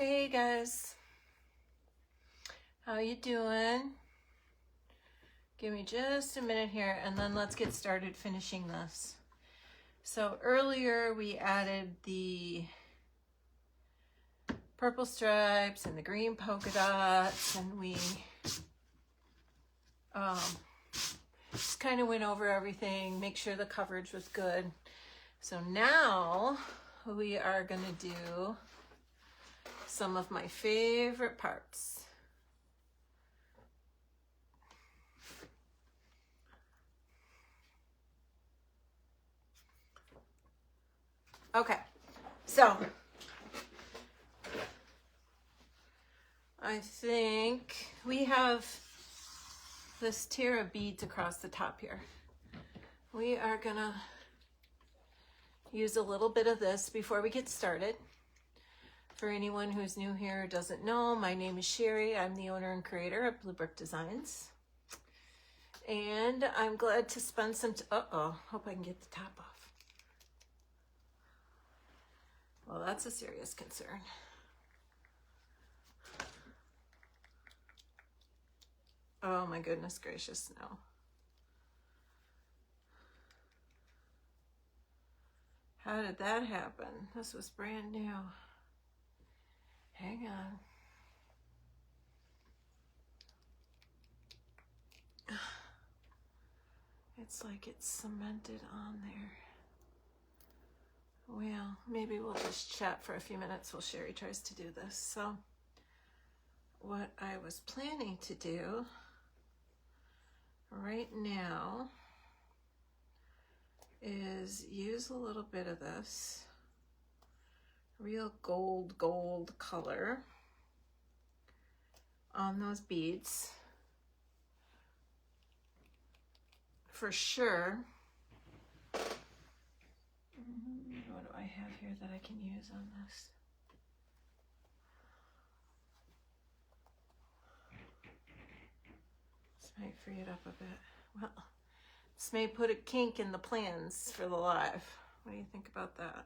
Hey guys, how you doing? Give me just a minute here and then let's get started finishing this. So earlier we added the purple stripes and the green polka dots, and we just kind of went over everything, make sure the coverage was good. So now we are going to do some of my favorite parts. Okay, so I think we have this tier of beads across the top here. We are gonna use a little bit of this before we get started. For anyone who's new here or doesn't know, my name is Sherry. I'm the owner and creator of Blue Brick Designs. And I'm glad to spend some hope I can get the top off. Well, that's a serious concern. Oh my goodness gracious, no. How did that happen? This was brand new. Hang on. It's like it's cemented on there. Well, maybe we'll just chat for a few minutes while Sherry tries to do this. So what I was planning to do right now is use a little bit of this real gold color on those beads for sure. What do I have here that I can use on this? This might free it up a bit. Well, this may put a kink in the plans for the live. What do you think about that?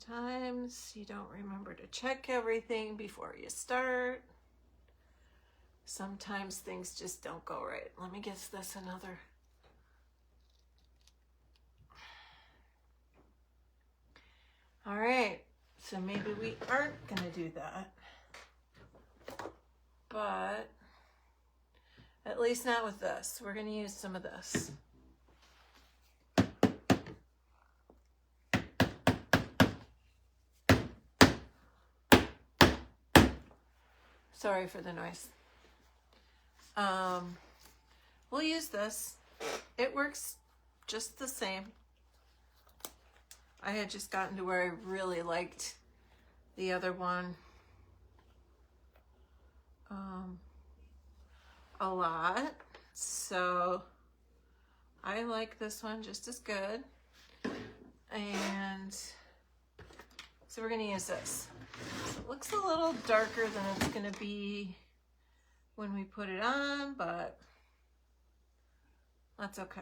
Sometimes you don't remember to check everything before you start. Sometimes things just don't go right. Let me give this another. All right, so maybe we aren't gonna do that, but at least not with this. We're gonna use some of this. Sorry for the noise. We'll use this. It works just the same. I had just gotten to where I really liked the other one a lot. So I like this one just as good. And so we're gonna use this. So it looks a little darker than it's gonna be when we put it on, but that's okay.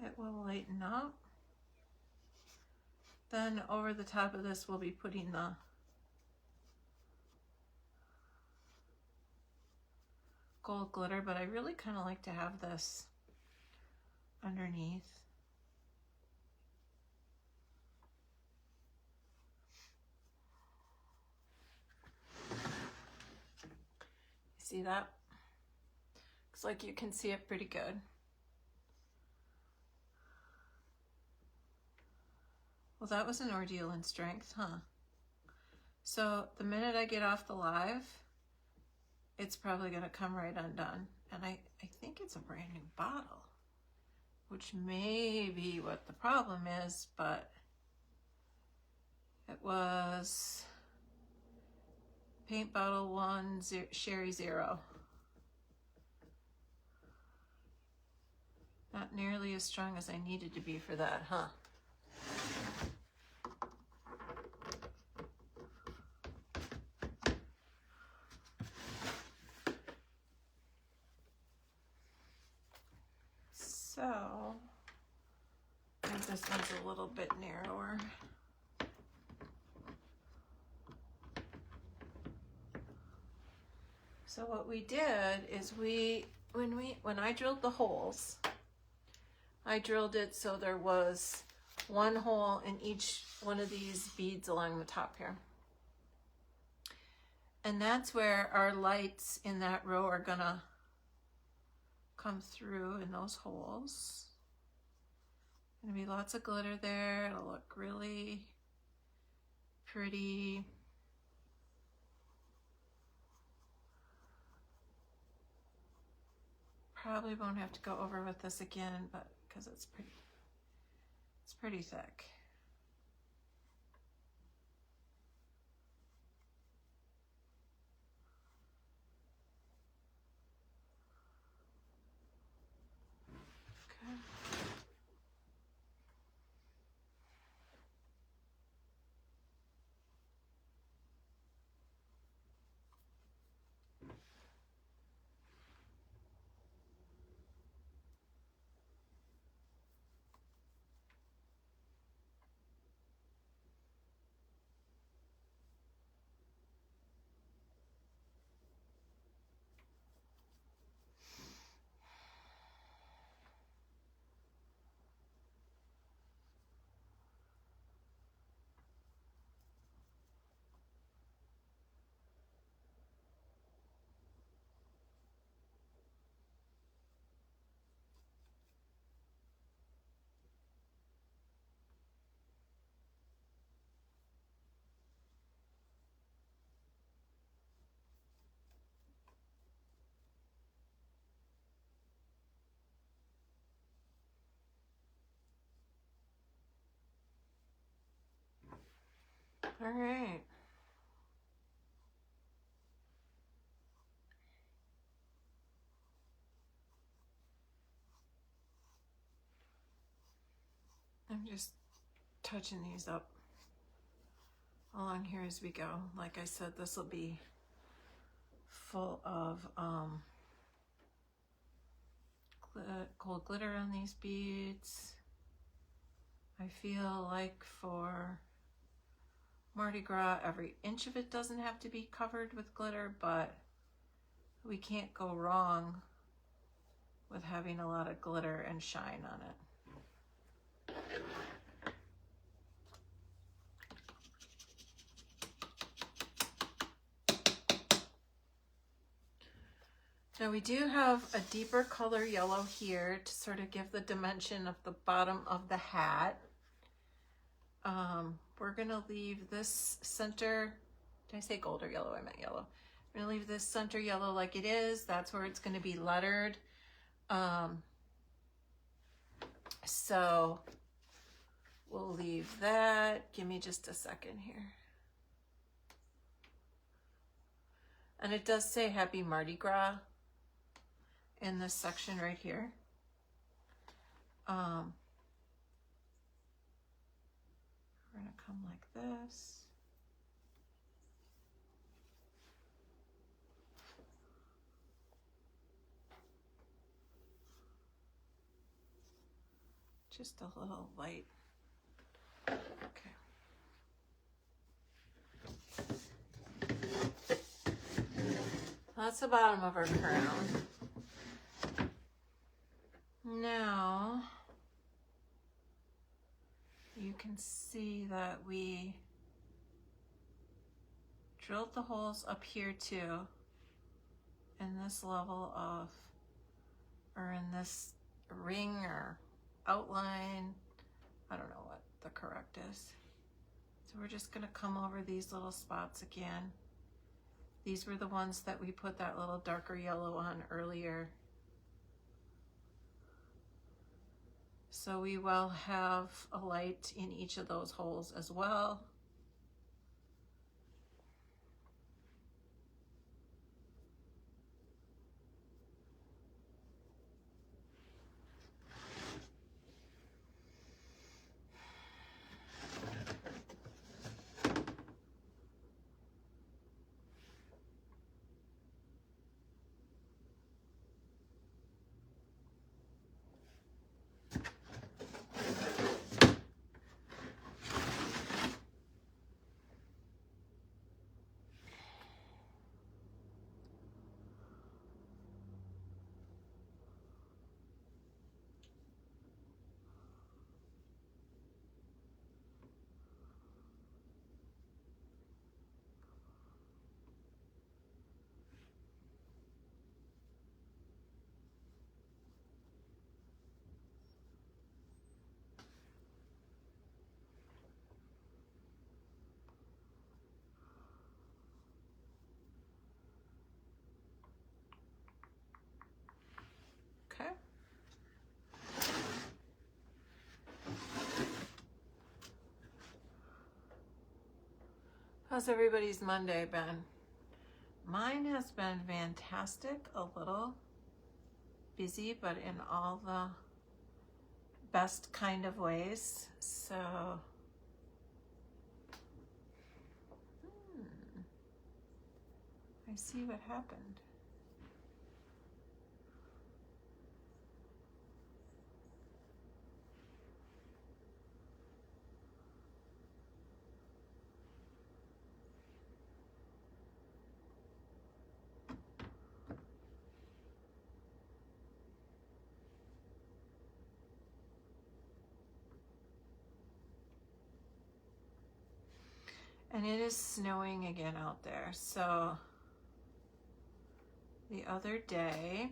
It will lighten up. Then over the top of this, we'll be putting the gold glitter, but I really kind of like to have this underneath. See that? Looks like you can see it pretty good. Well, that was an ordeal in strength, huh? So the minute I get off the live, it's probably gonna come right undone. And I think it's a brand new bottle, which may be what the problem is, but it was paint bottle 1, Sherry 0. Not nearly as strong as I needed to be for that, huh? So think this one's a little bit narrower. So what we did is when I drilled the holes, I drilled it so there was one hole in each one of these beads along the top here. And that's where our lights in that row are gonna come through in those holes. Gonna be lots of glitter there. It'll look really pretty. Probably won't have to go over with this again, but because it's pretty thick. Okay. All right. I'm just touching these up along here as we go. Like I said, this will be full of gold glitter on these beads. I feel like for Mardi Gras, every inch of it doesn't have to be covered with glitter, but we can't go wrong with having a lot of glitter and shine on it. Now we do have a deeper color yellow here to sort of give the dimension of the bottom of the hat. We're gonna leave this center, did I say gold or yellow? I meant yellow. We're gonna leave this center yellow like it is. That's where it's gonna be lettered. So we'll leave that. Give me just a second here. And it does say Happy Mardi Gras in this section right here. We're gonna come like this. Just a little light. Okay. That's the bottom of our crown. Now, you can see that we drilled the holes up here too, in this level of, or in this ring or outline. I don't know what the correct is. So we're just gonna come over these little spots again. These were the ones that we put that little darker yellow on earlier. So we will have a light in each of those holes as well. How's everybody's Monday been? Mine has been fantastic, a little busy, but in all the best kind of ways. So, I see what happened. And it is snowing again out there. So the other day,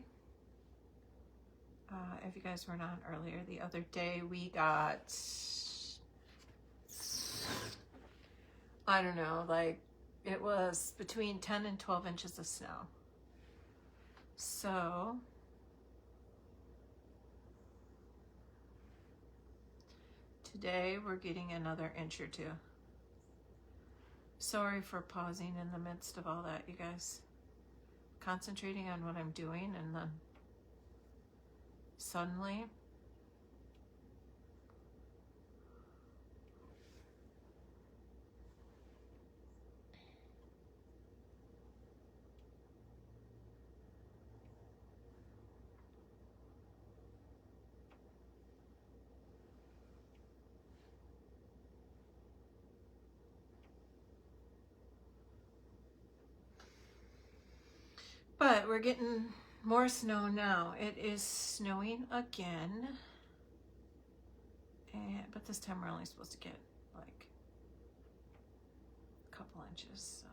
if you guys weren't on earlier, the other day we got, I don't know, like it was between 10 and 12 inches of snow. So today we're getting another inch or two. Sorry for pausing in the midst of all that, you guys. Concentrating on what I'm doing, and then suddenly but we're getting more snow now. It is snowing again. But this time we're only supposed to get like a couple inches. So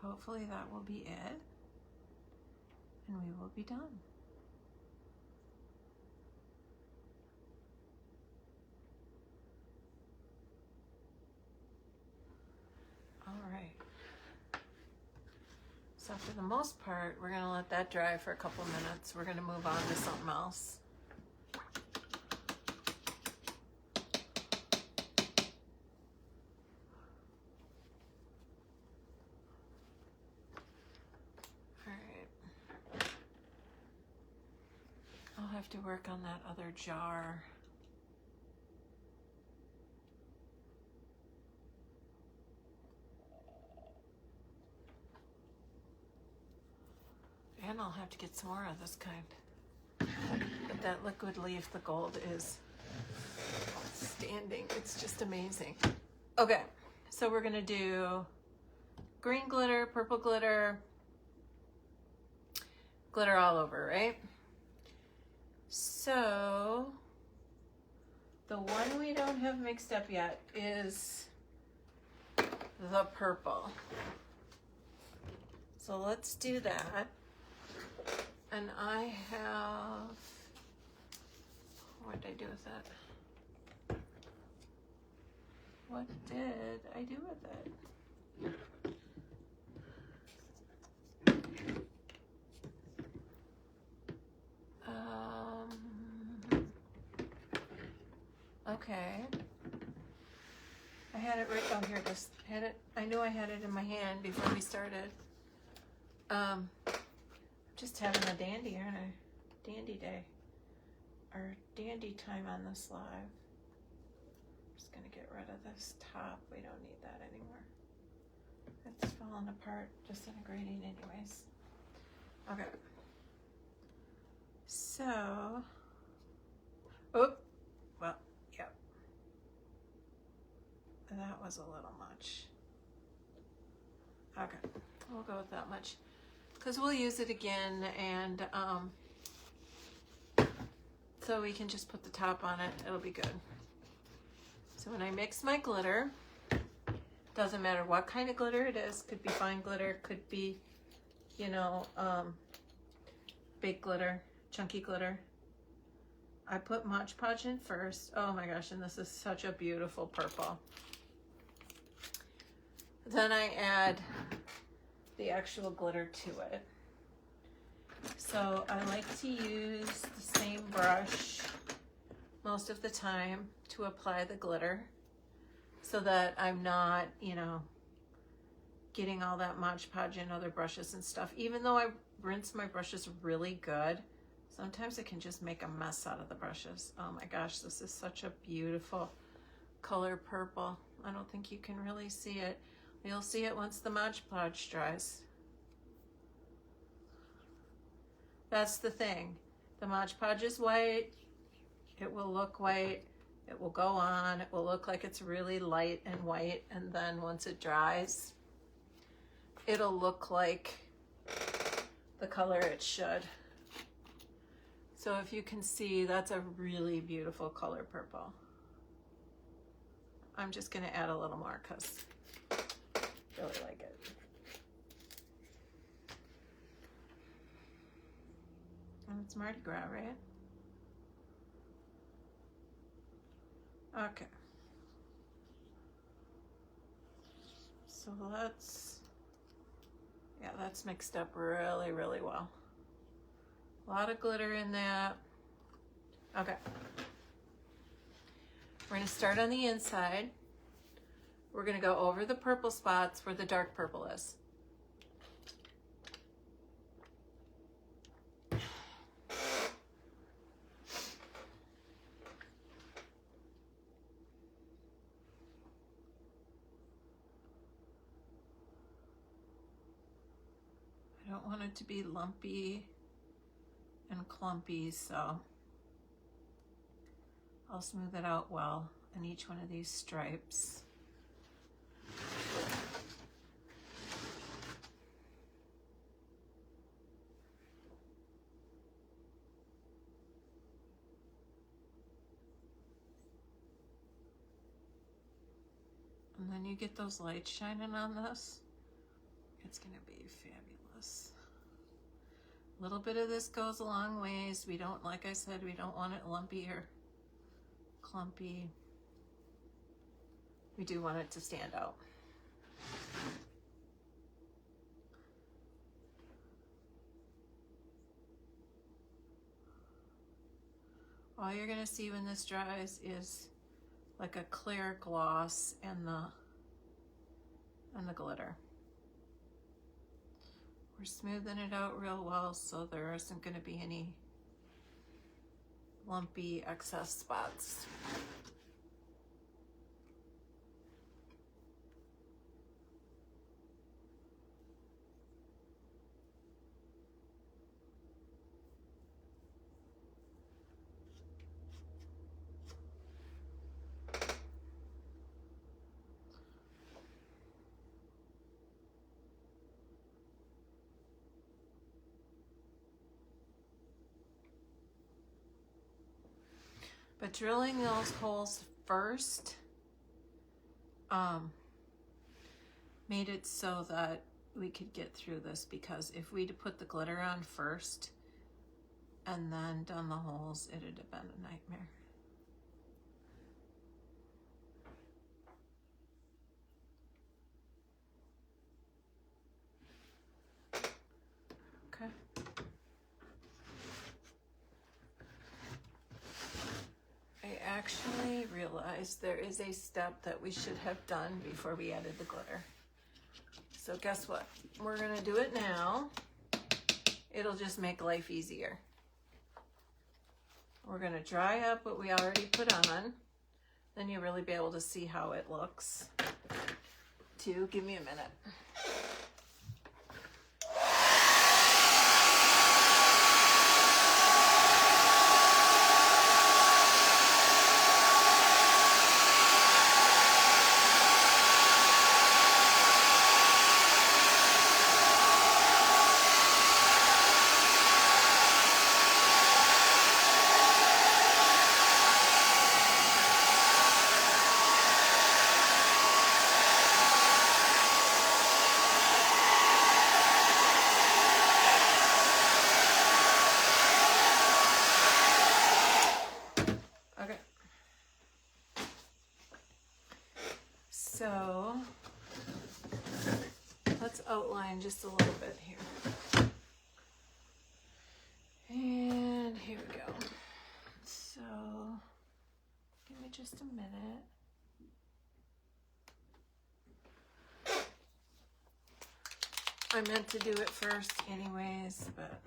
hopefully that will be it. And we will be done. All right. So for the most part, we're going to let that dry for a couple minutes. We're going to move on to something else. All right. I'll have to work on that other jar. And I'll have to get some more of this kind. But that liquid leaf, the gold, is outstanding. It's just amazing. Okay, so we're gonna do green glitter, purple glitter, glitter all over, right? So the one we don't have mixed up yet is the purple. So let's do that. And I have, what did I do with that? What did I do with it? Okay. I had it right down here. Just had it. I knew I had it in my hand before we started. Just having a dandy, aren't I? Dandy day. Or dandy time on this live. I'm just gonna get rid of this top. We don't need that anymore. It's falling apart, disintegrating anyways. Okay. So, well, yep. That was a little much. Okay, we'll go with that much. Because we'll use it again, and so we can just put the top on it. It'll be good. So when I mix my glitter, doesn't matter what kind of glitter it is. Could be fine glitter, could be, you know, big glitter, chunky glitter. I put Mod Podge in first. Oh my gosh, and this is such a beautiful purple. Then I add the actual glitter to it. So I like to use the same brush most of the time to apply the glitter. so that I'm not, you know, getting all that Mod Podge in other brushes and stuff. Even though I rinse my brushes really good, sometimes I can just make a mess out of the brushes. Oh my gosh, this is such a beautiful color purple. I don't think you can really see it. You'll see it once the Mod Podge dries. That's the thing. The Mod Podge is white. It will look white. It will go on. It will look like it's really light and white. And then once it dries, it'll look like the color it should. So if you can see, that's a really beautiful color purple. I'm just going to add a little more because I really like it. And it's Mardi Gras, right? Okay. So that's mixed up really, really well. A lot of glitter in that. Okay. We're going to start on the inside. We're going to go over the purple spots where the dark purple is. I don't want it to be lumpy and clumpy, so I'll smooth it out well on each one of these stripes. And then you get those lights shining on this, it's gonna be fabulous. A little bit of this goes a long ways. We don't, like I said, we don't want it lumpy or clumpy. We do want it to stand out. All you're gonna see when this dries is like a clear gloss and the glitter. We're smoothing it out real well so there isn't going to be any lumpy excess spots. But drilling those holes first made it so that we could get through this, because if we'd put the glitter on first and then done the holes, it'd have been a nightmare. Okay. I actually realized there is a step that we should have done before we added the glitter. So guess what? We're gonna do it now. It'll just make life easier. We're gonna dry up what we already put on. Then you'll really be able to see how it looks too. Give me a minute. So let's outline just a little bit here. And here we go. So give me just a minute. I meant to do it first anyways, but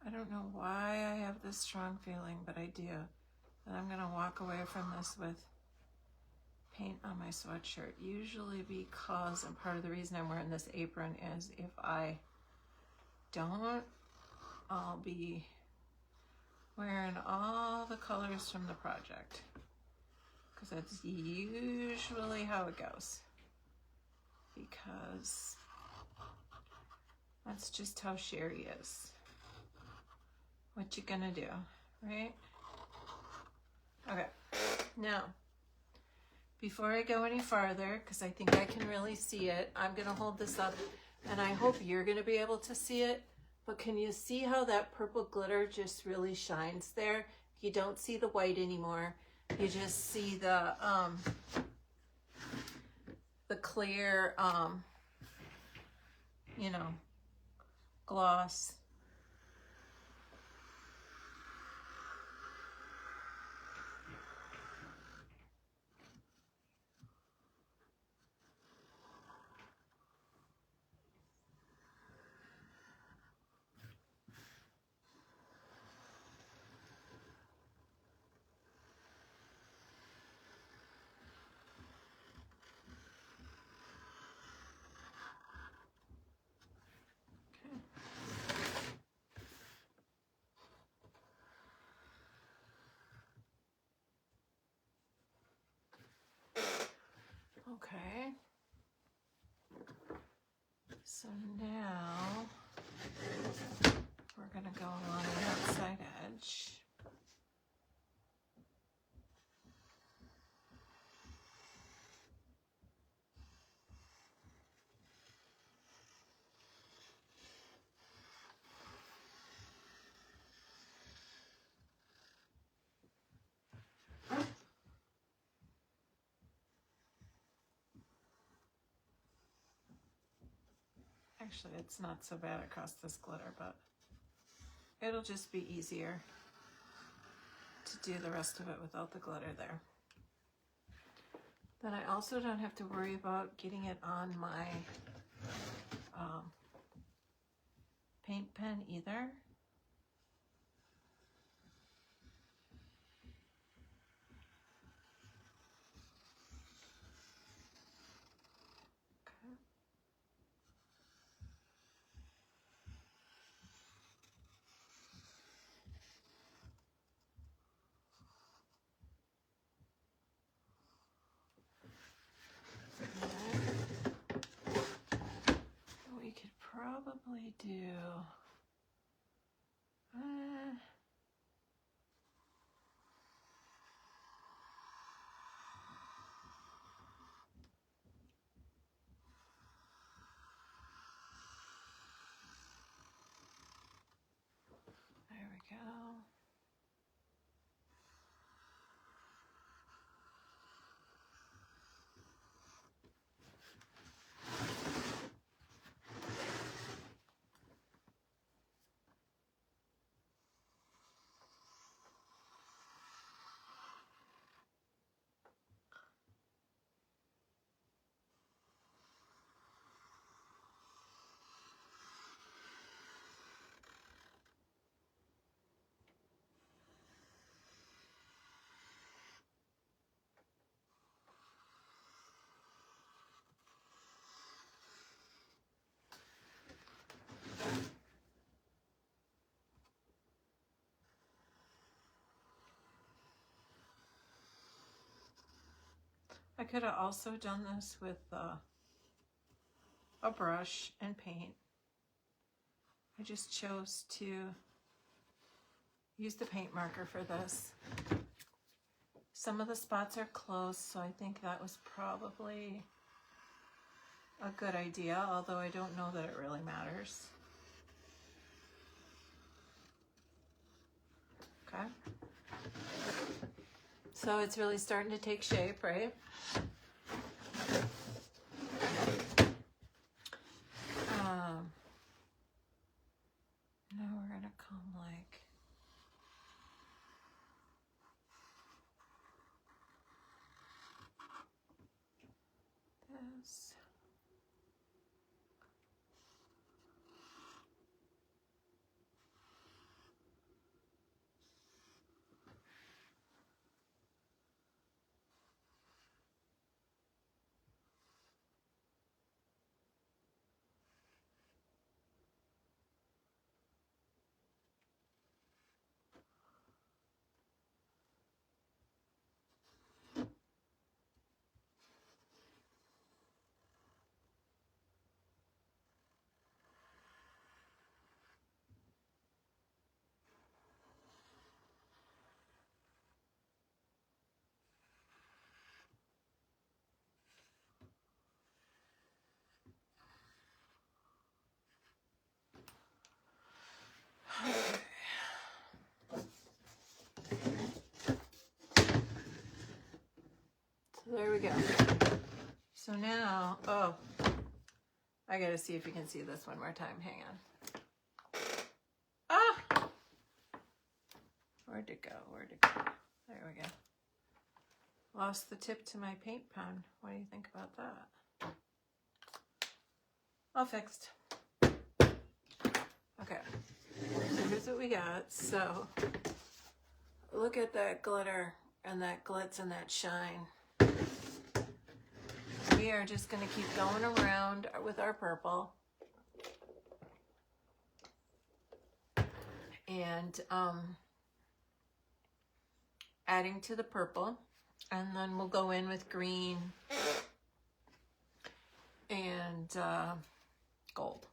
I don't know why I have this strong feeling, but I do. And I'm going to walk away from this with paint on my sweatshirt. Usually because, and part of the reason I'm wearing this apron is if I don't, I'll be wearing all the colors from the project. Because that's usually how it goes. Because that's just how Sherry is. What you gonna do, right? Okay, now, before I go any farther, because I think I can really see it, I'm gonna hold this up, and I hope you're gonna be able to see it, but can you see how that purple glitter just really shines there? You don't see the white anymore. You just see the clear, you know, gloss. Okay. So now we're gonna go along the outside edge. Actually, it's not so bad across this glitter, but it'll just be easier to do the rest of it without the glitter there. Then I also don't have to worry about getting it on my paint pen either. We could probably do there we go. I could have also done this with a brush and paint. I just chose to use the paint marker for this. Some of the spots are close, so I think that was probably a good idea, although I don't know that it really matters. Okay. So it's really starting to take shape, right? Now we're gonna come like this. So there we go. So now, oh, I gotta see if you can see this one more time. Hang on. Ah! Where'd it go? Where'd it go? There we go. Lost the tip to my paint pen. What do you think about that? All fixed. Okay. So here's what we got. So look at that glitter and that glitz and that shine. We are just going to keep going around with our purple. And adding to the purple. And then we'll go in with green and gold.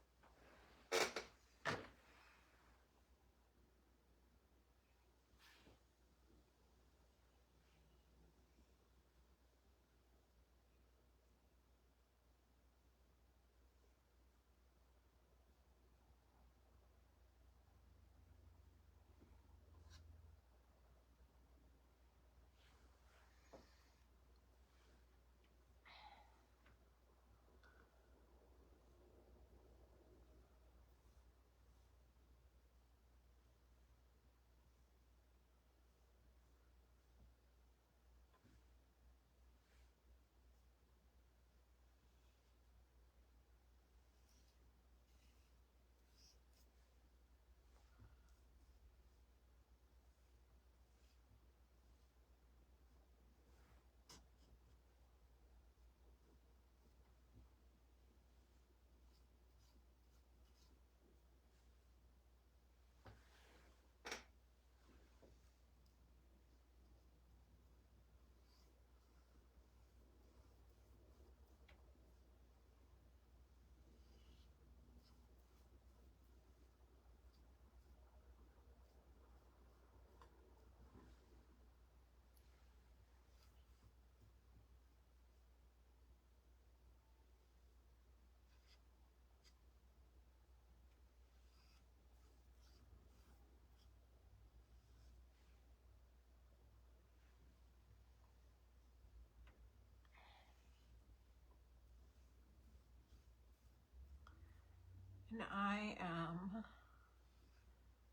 And I am,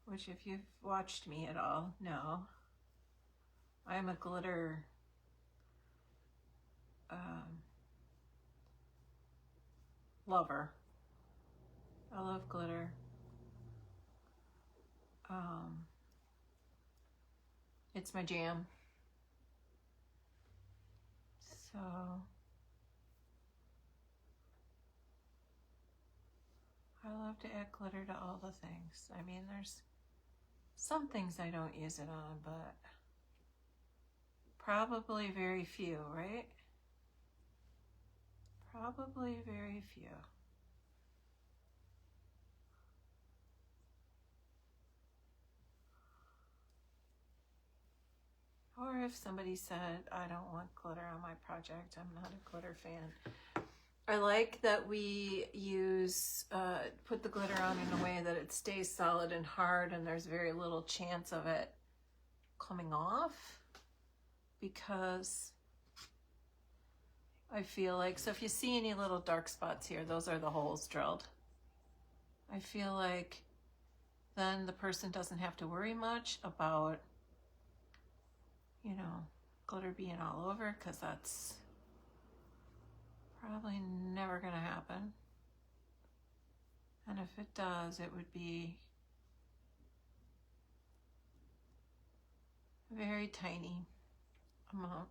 which if you've watched me at all, know, I'm a glitter lover. I love glitter. It's my jam. So I love to add glitter to all the things. I mean, there's some things I don't use it on, but probably very few, right? Probably very few. Or if somebody said, I don't want glitter on my project, I'm not a glitter fan. I like that we use, put the glitter on in a way that it stays solid and hard and there's very little chance of it coming off, because I feel like, so if you see any little dark spots here, those are the holes drilled. I feel like then the person doesn't have to worry much about, you know, glitter being all over, because that's probably never going to happen. And if it does, it would be a very tiny amount.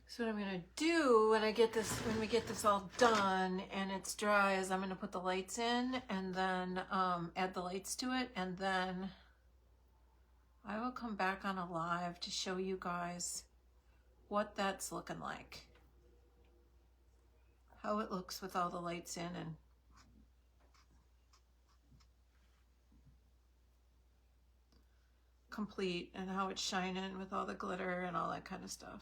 So what I'm going to do when we get this all done and it's dry, is I'm going to put the lights in and then add the lights to it, and then I will come back on a live to show you guys what that's looking like, how it looks with all the lights in and complete, and how it's shining with all the glitter and all that kind of stuff.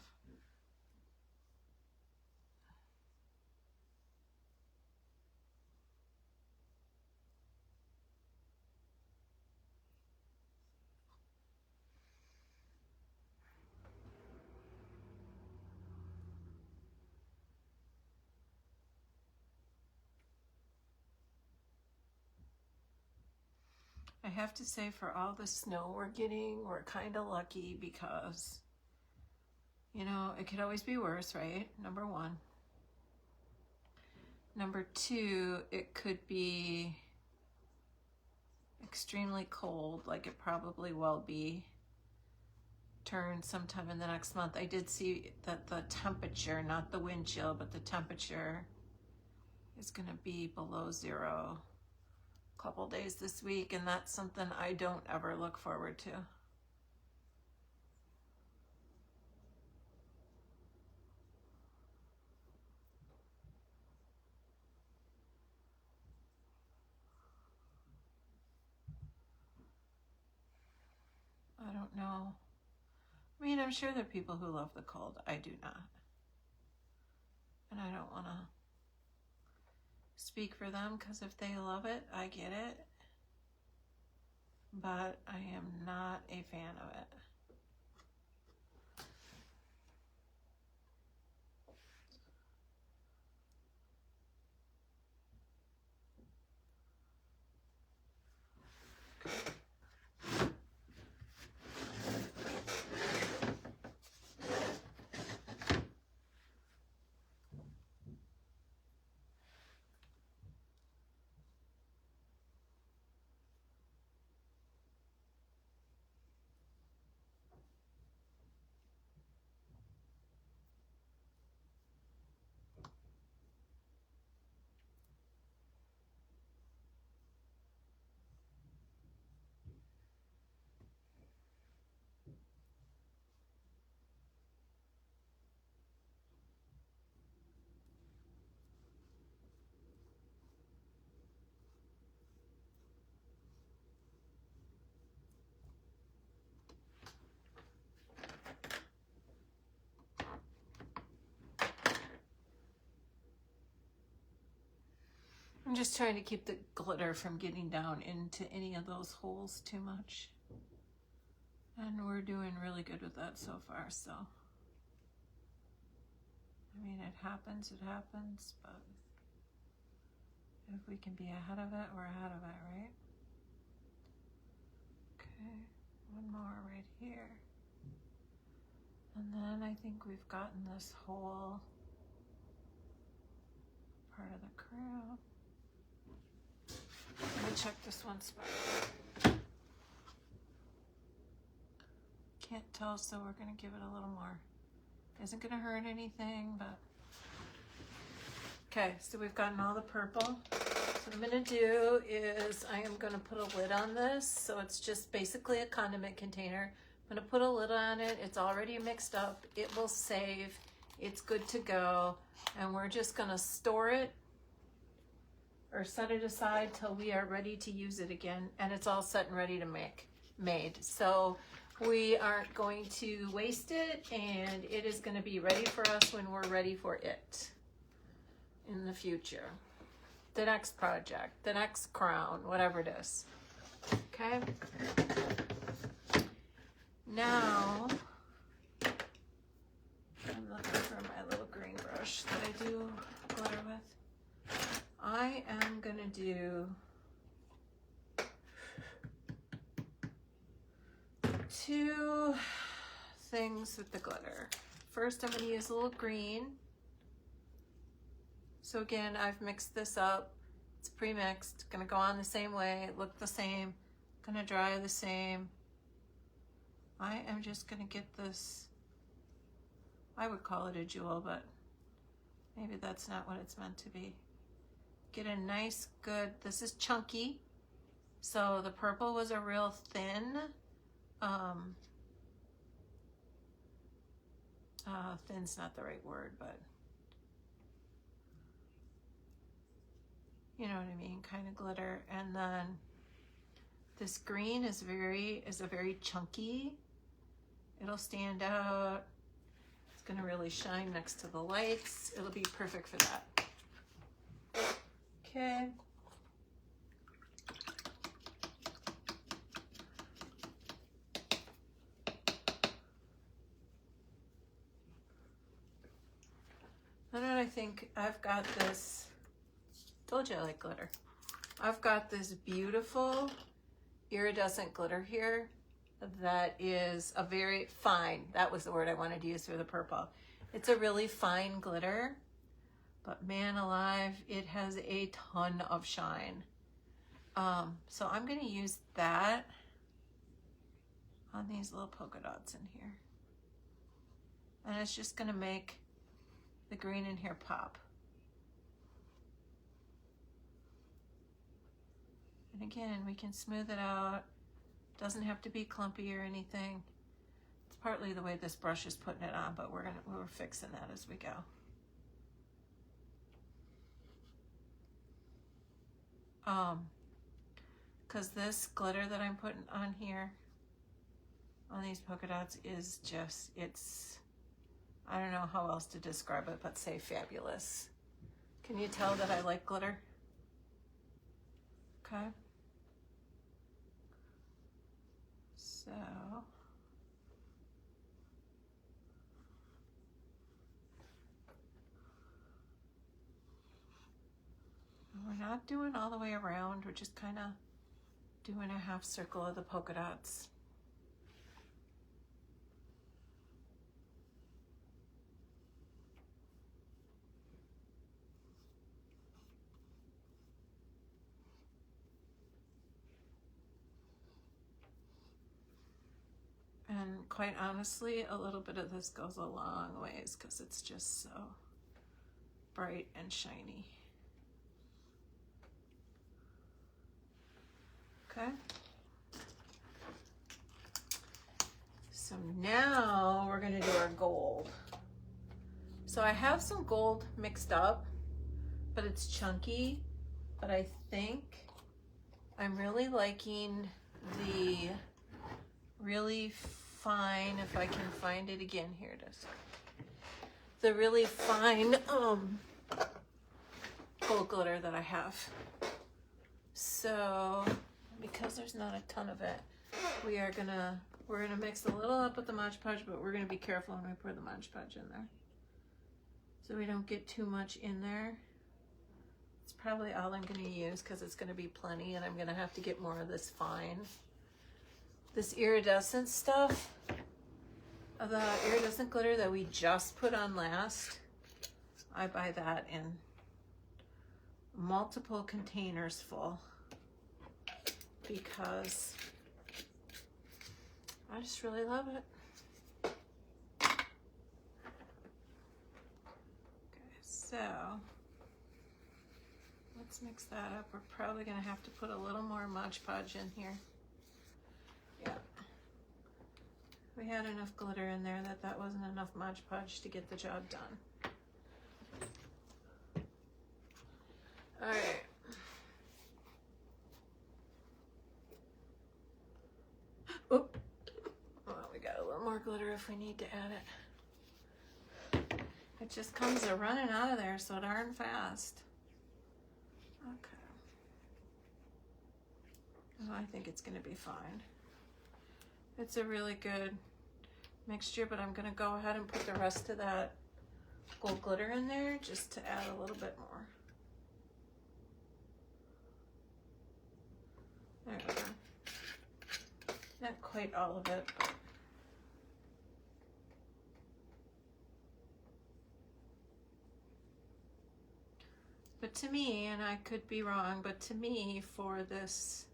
I have to say, for all the snow we're getting, we're kind of lucky, because, you know, it could always be worse, right? Number one. Number two, it could be extremely cold, like it probably will be, turn sometime in the next month. I did see that the temperature, not the wind chill, but the temperature is going to be below zero couple days this week, and that's something I don't ever look forward to. I don't know. I mean, I'm sure there are people who love the cold. I do not. And I don't want to speak for them, because if they love it, I get it. But I am not a fan of it. I'm just trying to keep the glitter from getting down into any of those holes too much. And we're doing really good with that so far, so. I mean, it happens, but if we can be ahead of it, we're ahead of it, right? Okay, one more right here. And then I think we've gotten this whole part of the crown. Let me check this one spot. Can't tell, so we're going to give it a little more. Isn't going to hurt anything, but... Okay, so we've gotten all the purple. So what I'm going to do is I am going to put a lid on this. So it's just basically a condiment container. I'm going to put a lid on it. It's already mixed up. It will save. It's good to go. And we're just going to store it or set it aside till we are ready to use it again. And it's all set and ready to made. So we aren't going to waste it, and it is going to be ready for us when we're ready for it. in the future. The next project, the next crown, whatever it is. Okay? Now, I'm looking for my little green brush that I do glitter with. I am going to do two things with the glitter. First, I'm going to use a little green. So again, I've mixed this up. It's pre-mixed. Going to go on the same way, look the same, going to dry the same. I am just going to get this, I would call it a jewel, but maybe that's not what it's meant to be. Get a nice, good, this is chunky. So the purple was a real thin, thin's not the right word, but you know what I mean, kind of glitter. And then this green is a very chunky. It'll stand out. It's gonna really shine next to the lights. It'll be perfect for that. Okay. And then I think I've got this, told you I like glitter. I've got this beautiful iridescent glitter here that is a very fine, that was the word I wanted to use for the purple. It's a really fine glitter, but man alive, it has a ton of shine. So I'm gonna use that on these little polka dots in here. And it's just gonna make the green in here pop. And again, we can smooth it out. Doesn't have to be clumpy or anything. It's partly the way this brush is putting it on, but we're fixing that as we go. Because this glitter that I'm putting on here, on these polka dots, is just, it's, I don't know how else to describe it, but say fabulous. Can you tell that I like glitter? Okay. So, we're not doing all the way around, we're just kind of doing a half circle of the polka dots. And quite honestly, a little bit of this goes a long ways because it's just so bright and shiny. Okay. So now we're gonna do our gold. So I have some gold mixed up, but it's chunky, but I think I'm really liking the really fine, if I can find it again, here it is. The really fine gold glitter that I have. So, because there's not a ton of it, we're gonna mix a little up with the Mod Podge, but we're gonna be careful when we pour the Mod Podge in there, so we don't get too much in there. It's probably all I'm gonna use because it's gonna be plenty, and I'm gonna have to get more of this fine. This iridescent stuff, the iridescent glitter that we just put on last, I buy that in multiple containers full because I just really love it. Okay, so let's mix that up. We're probably gonna have to put a little more Mod Podge in here. Yeah, we had enough glitter in there that wasn't enough Mod Podge to get the job done. All right. Oh, well, we got a little more glitter if we need to add it. It just comes a running out of there so darn fast. Okay. Oh, I think it's going to be fine. It's a really good mixture, but I'm going to go ahead and put the rest of that gold glitter in there just to add a little bit more. There we go. Not quite all of it, but to me, and I could be wrong, but to me, for this,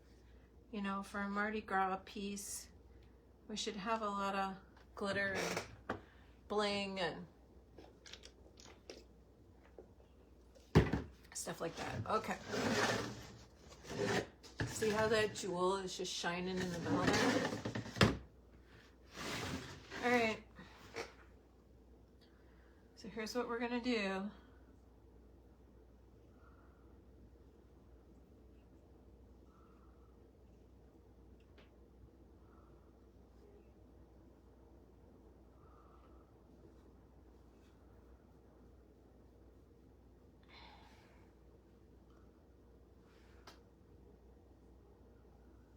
you know, for a Mardi Gras piece, we should have a lot of glitter and bling and stuff like that. Okay. See how that jewel is just shining in the middle there? All right. So here's what we're gonna do.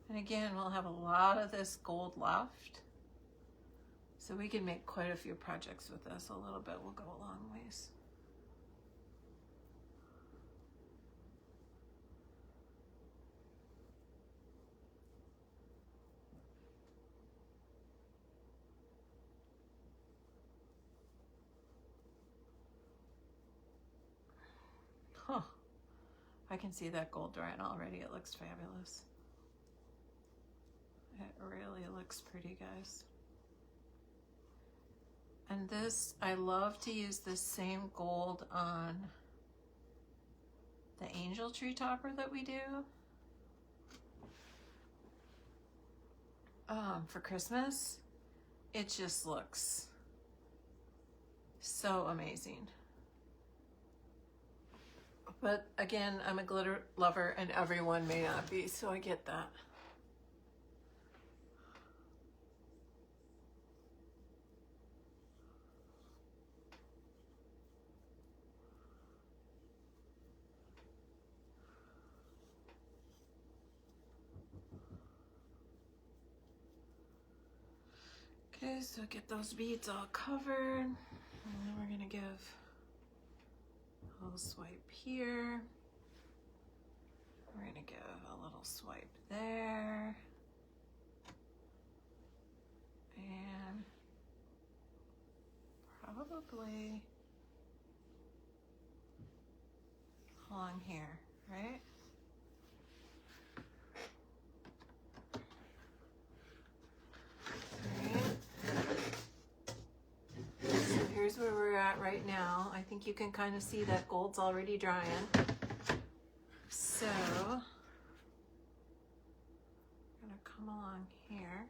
And again, we'll have a lot of this gold left. So we can make quite a few projects with this. A little bit will go a long ways. Huh. I can see that gold drying already. It looks fabulous. It really looks pretty, guys. And this, I love to use this same gold on the angel tree topper that we do for Christmas. It just looks so amazing. But again, I'm a glitter lover and everyone may not be, so I get that. Okay, so get those beads all covered. And then we're gonna give a little swipe here. We're gonna give a little swipe there. And probably along here, right? Here's where we're at right now. I think you can kind of see that gold's already drying. So I'm gonna come along here.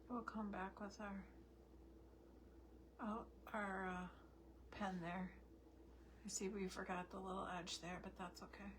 We'll come back with our pen there. I see we forgot the little edge there, but that's okay.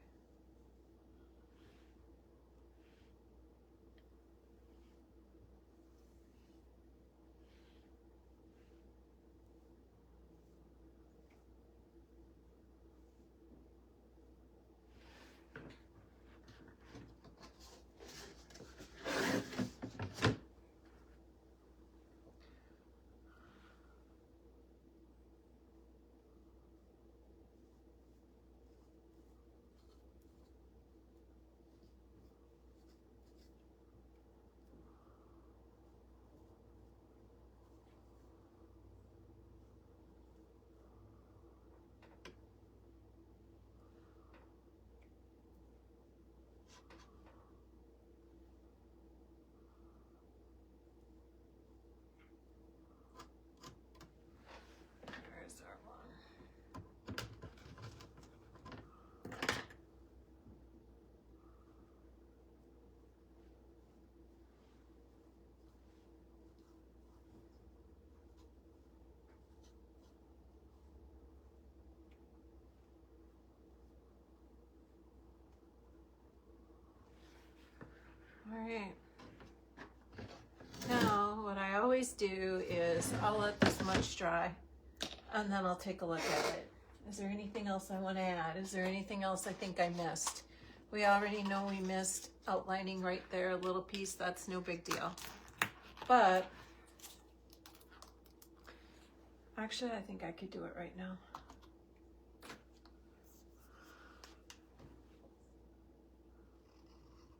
right. Now, what I always do is I'll let this much dry and then I'll take a look at it. Is there anything else I want to add? Is there anything else I think I missed? We already know we missed outlining right there, a little piece. That's no big deal. But actually, I think I could do it right now.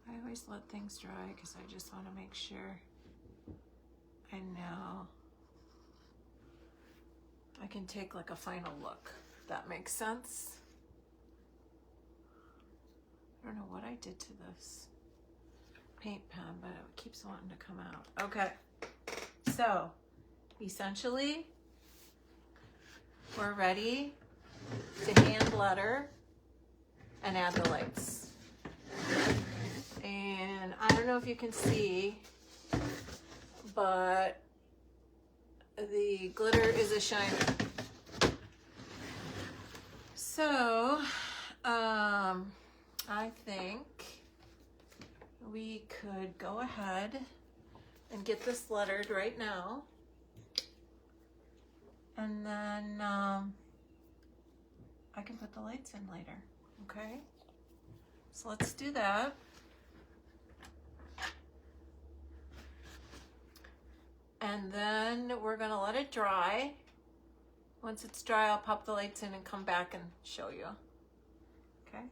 I always let things dry because I just want to make sure I know I can take like a final look. If that makes sense. I don't know what I did to this paint pen, but it keeps wanting to come out. Okay, so essentially we're ready to hand letter and add the lights. And I don't know if you can see, but the glitter is a shiner. So I think we could go ahead and get this lettered right now. And then I can put the lights in later, okay? So let's do that. And then we're gonna let it dry. Once it's dry, I'll pop the lights in and come back and show you, okay?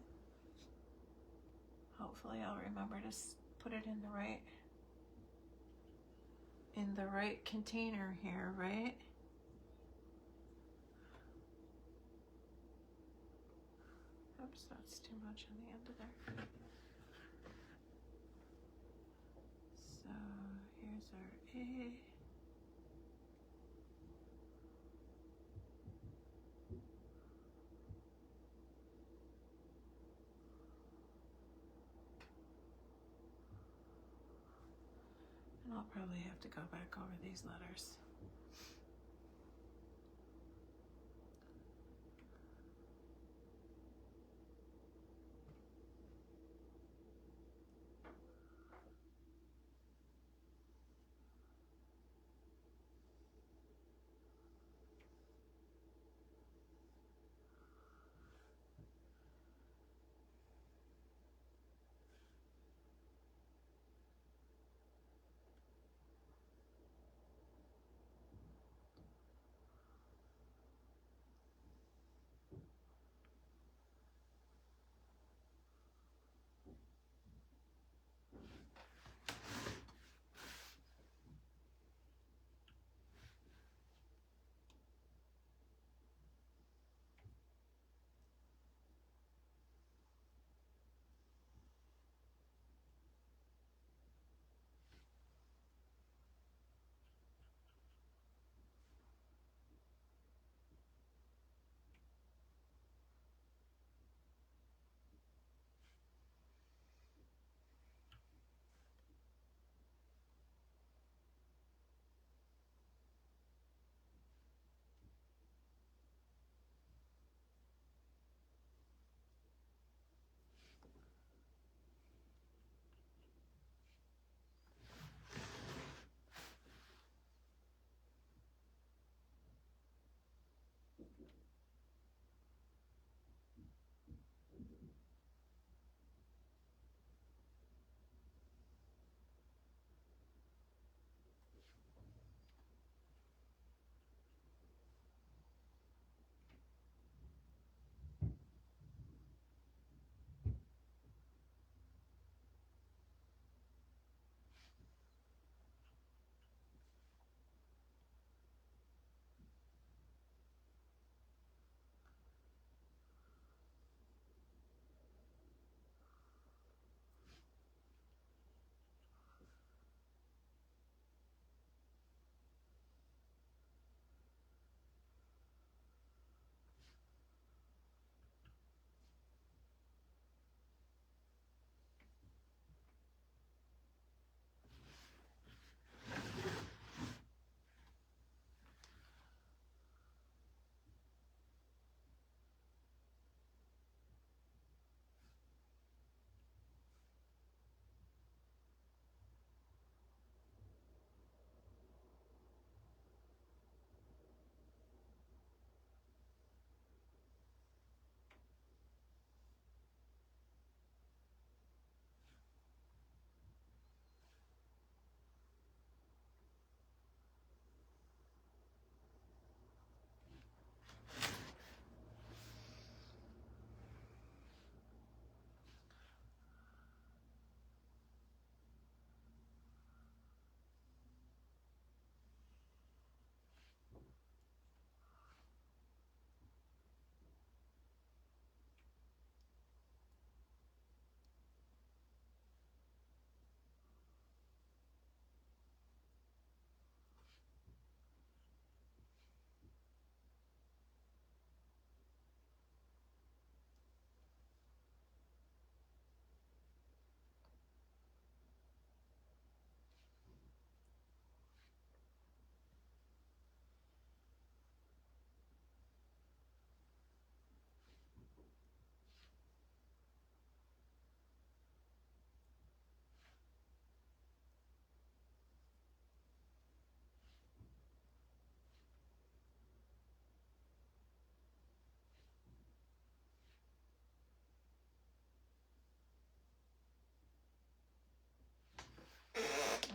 Hopefully I'll remember to put it in the right container here, right? Oops, that's too much on the end of there. So here's our A. And I'll probably have to go back over these letters.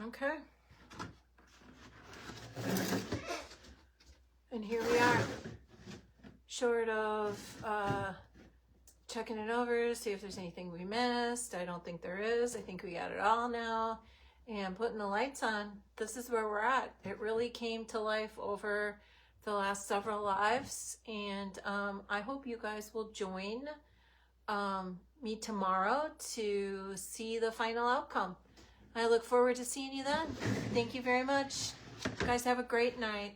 Okay. And here we are, short of checking it over, see if there's anything we missed. I don't think there is. I think we got it all now. And putting the lights on, this is where we're at. It really came to life over the last several lives. And I hope you guys will join me tomorrow to see the final outcome. I look forward to seeing you then. Thank you very much. You guys have a great night.